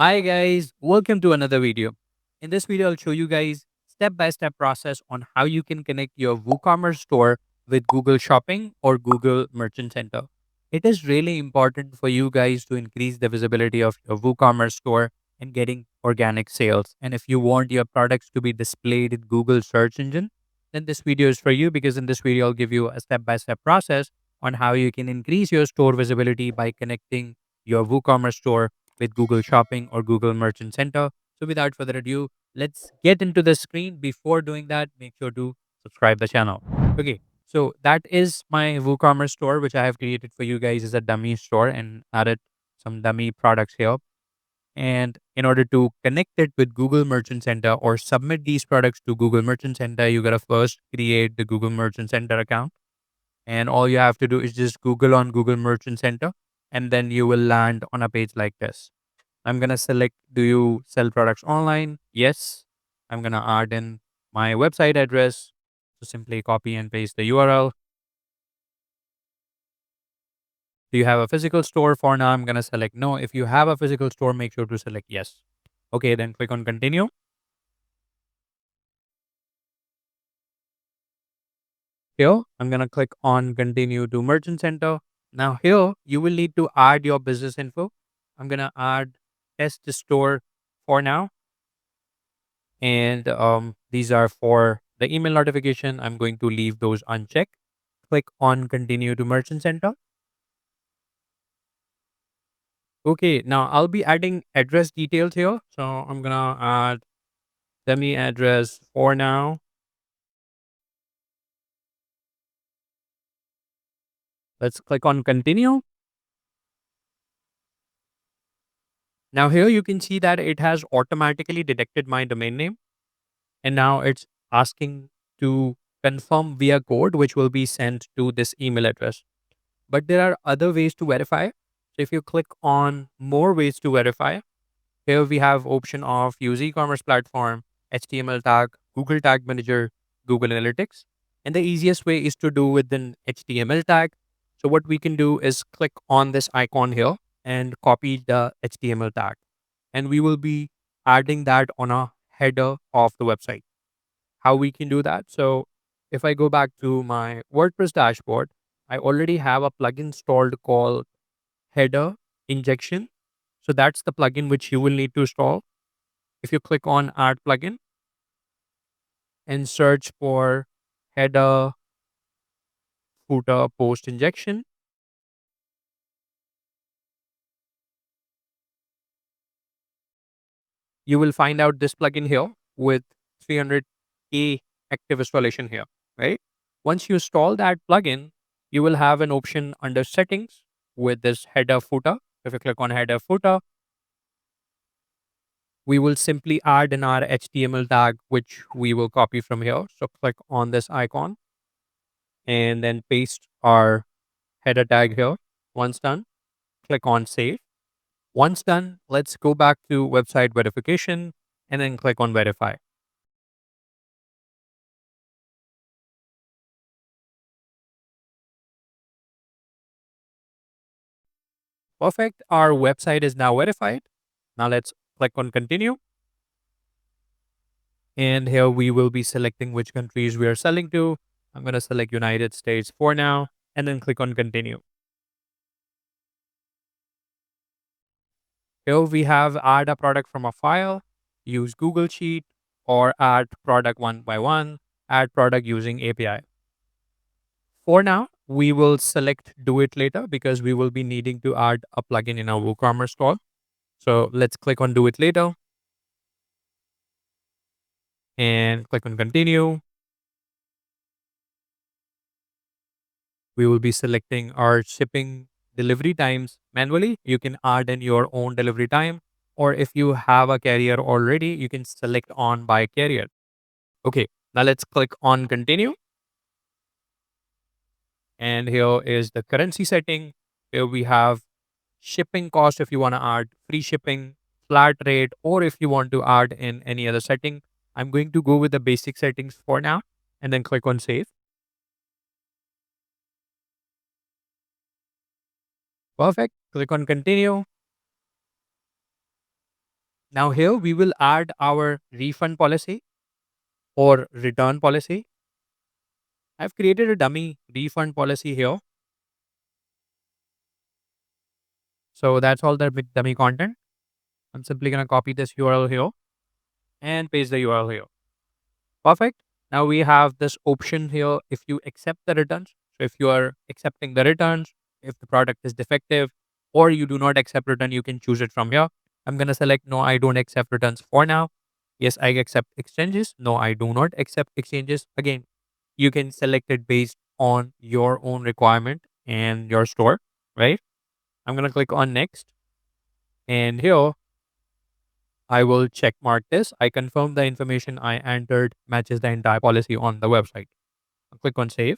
Hi guys, welcome to another video. In this video, I'll show you guys step-by-step process on how you can connect your WooCommerce store with Google Shopping or Google Merchant Center. It is really important for you guys to increase the visibility of your WooCommerce store and getting organic sales. And if you want your products to be displayed in Google search engine, then this video is for you because in this video, I'll give you a step-by-step process on how you can increase your store visibility by connecting your WooCommerce store with Google Shopping or Google Merchant Center. So without further ado, let's get into the screen. Before doing that, make sure to subscribe the channel. Okay, so that is my WooCommerce store, which I have created for you guys as a dummy store and added some dummy products here. And in order to connect it with Google Merchant Center or submit these products to Google Merchant Center, you gotta first create the Google Merchant Center account. And all you have to do is just Google on Google Merchant Center, and then you will land on a page like this. I'm going to select, do you sell products online? Yes. I'm going to add in my website address. So simply copy and paste the URL. Do you have a physical store? For now, I'm going to select no. If you have a physical store, make sure to select yes. Okay, then click on continue. Here, I'm going to click on continue to Merchant Center. Now here, you will need to add your business info. I'm going to add test store for now. And these are for the email notification. I'm going to leave those unchecked. Click on continue to Merchant Center. Okay, now I'll be adding address details here. So I'm gonna add dummy address for now. Let's click on continue. Now here you can see that it has automatically detected my domain name, and now it's asking to confirm via code, which will be sent to this email address. But there are other ways to verify. So if you click on more ways to verify, here we have option of use e-commerce platform, HTML tag, Google Tag Manager, Google Analytics. And the easiest way is to do with an HTML tag. So what we can do is click on this icon here and copy the HTML tag. And we will be adding that on a header of the website. How we can do that? So if I go back to my WordPress dashboard, I already have a plugin installed called header injection. So that's the plugin which you will need to install. If you click on add plugin and search for header footer post injection, you will find out this plugin here with 300K active installation here, right? Once you install that plugin, you will have an option under settings with this header footer. If you click on header footer, we will simply add in our HTML tag, which we will copy from here. So click on this icon and then paste our header tag here. Once done, click on save. Once done, let's go back to website verification and then click on verify. Perfect. Our website is now verified. Now let's click on continue. And here we will be selecting which countries we are selling to. I'm going to select United States for now and then click on continue. Here we have add a product from a file, use Google Sheet, or add product one by one, add product using API. For now, we will select do it later because we will be needing to add a plugin in our WooCommerce store. So let's click on do it later and click on continue. We will be selecting our shipping delivery times manually. You can add in your own delivery time, or if you have a carrier already, you can select on by carrier. Okay, now let's click on continue. And here is the currency setting. Here we have shipping cost if you want to add free shipping, flat rate, or if you want to add in any other setting. I'm going to go with the basic settings for now and then click on save. Perfect. Click on continue. Now here we will add our refund policy or return policy. I've created a dummy refund policy here. So that's all the dummy content. I'm simply going to copy this URL here and paste the URL here. Perfect. Now we have this option here if you accept the returns. So if you are accepting the returns, if the product is defective or you do not accept return, you can choose it from here. I'm going to select no, I don't accept returns for now. Yes, I accept exchanges. No, I do not accept exchanges. Again, you can select it based on your own requirement and your store, right? I'm going to click on next. And here I will check mark this. I confirm the information I entered matches the entire policy on the website. I'll click on save.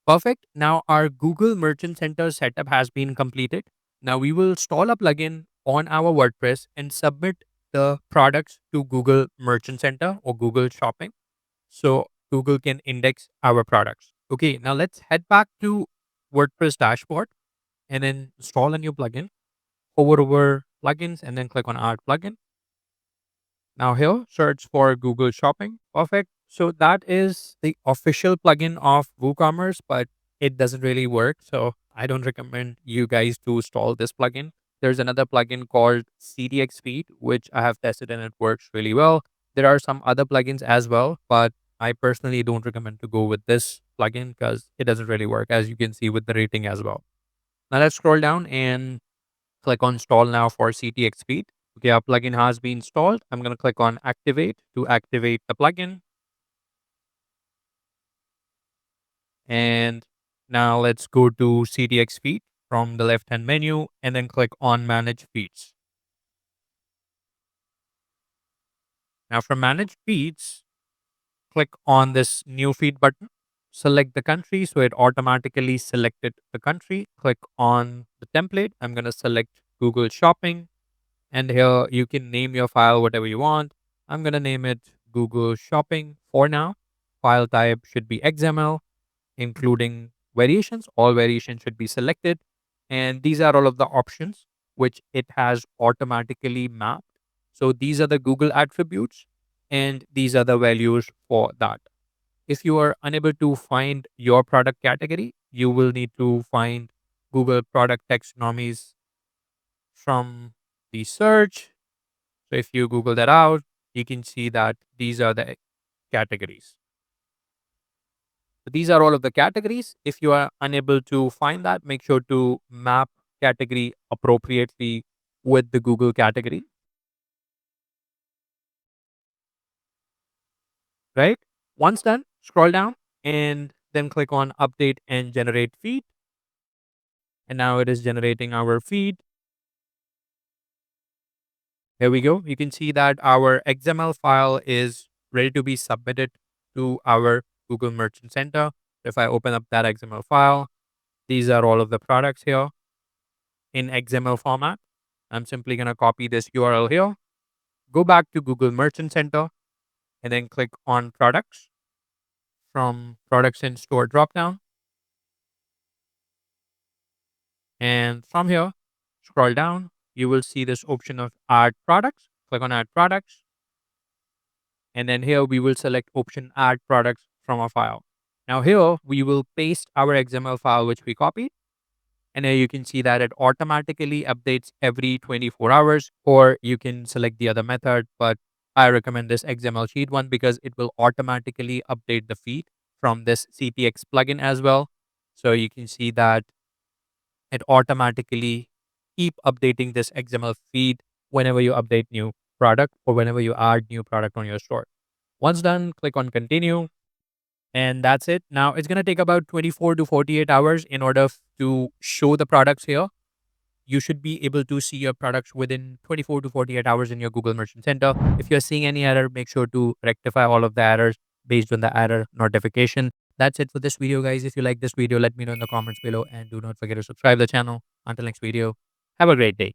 Perfect. Now our Google Merchant Center setup has been completed. Now we will install a plugin on our WordPress and submit the products to Google Merchant Center or Google Shopping so Google can index our products. Okay, now let's head back to WordPress dashboard and then install a new plugin. Hover over plugins and then click on add plugin. Now here, search for Google Shopping. Perfect. So that is the official plugin of WooCommerce, but it doesn't really work. So I don't recommend you guys to install this plugin. There's another plugin called CTX Feed, which I have tested and it works really well. There are some other plugins as well, but I personally don't recommend to go with this plugin because it doesn't really work, as you can see with the rating as well. Now let's scroll down and click on install now for CTX Speed. Okay, our plugin has been installed. I'm going to click on activate to activate the plugin. And now let's go to CTX Feed from the left hand menu and then click on manage feeds. Now from manage feeds, click on this new feed button. Select the country so it automatically selected the country. Click on the template. I'm going to select Google Shopping. And here you can name your file whatever you want. I'm going to name it Google Shopping for now. File type should be XML, including variations. All variations should be selected. And these are all of the options which it has automatically mapped. So these are the Google attributes and these are the values for that. If you are unable to find your product category, you will need to find Google product taxonomies from the search. So if you Google that out, you can see that these are the categories. So these are all of the categories. If you are unable to find that, make sure to map category appropriately with the Google category, right? Once done, scroll down and then click on update and generate feed. And now it is generating our feed. Here we go. You can see that our XML file is ready to be submitted to our Google Merchant Center. If I open up that XML file, these are all of the products here in XML format. I'm simply going to copy this URL here, go back to Google Merchant Center, and then click on products from products in store dropdown. And from here, scroll down, you will see this option of add products. Click on add products. And then here we will select option add products from a file. Now here we will paste our XML file, which we copied. And here you can see that it automatically updates every 24 hours, or you can select the other method. But I recommend this XML sheet one because it will automatically update the feed from this CTX plugin as well. So you can see that it automatically keep updating this XML feed whenever you update new product or whenever you add new product on your store. Once done, click on continue. And that's it. Now it's going to take about 24 to 48 hours in order to show the products here. You should be able to see your products within 24 to 48 hours in your Google Merchant Center. If you're seeing any error, make sure to rectify all of the errors based on the error notification. That's it for this video, guys. If you like this video, let me know in the comments below and do not forget to subscribe the channel. Until next video, have a great day.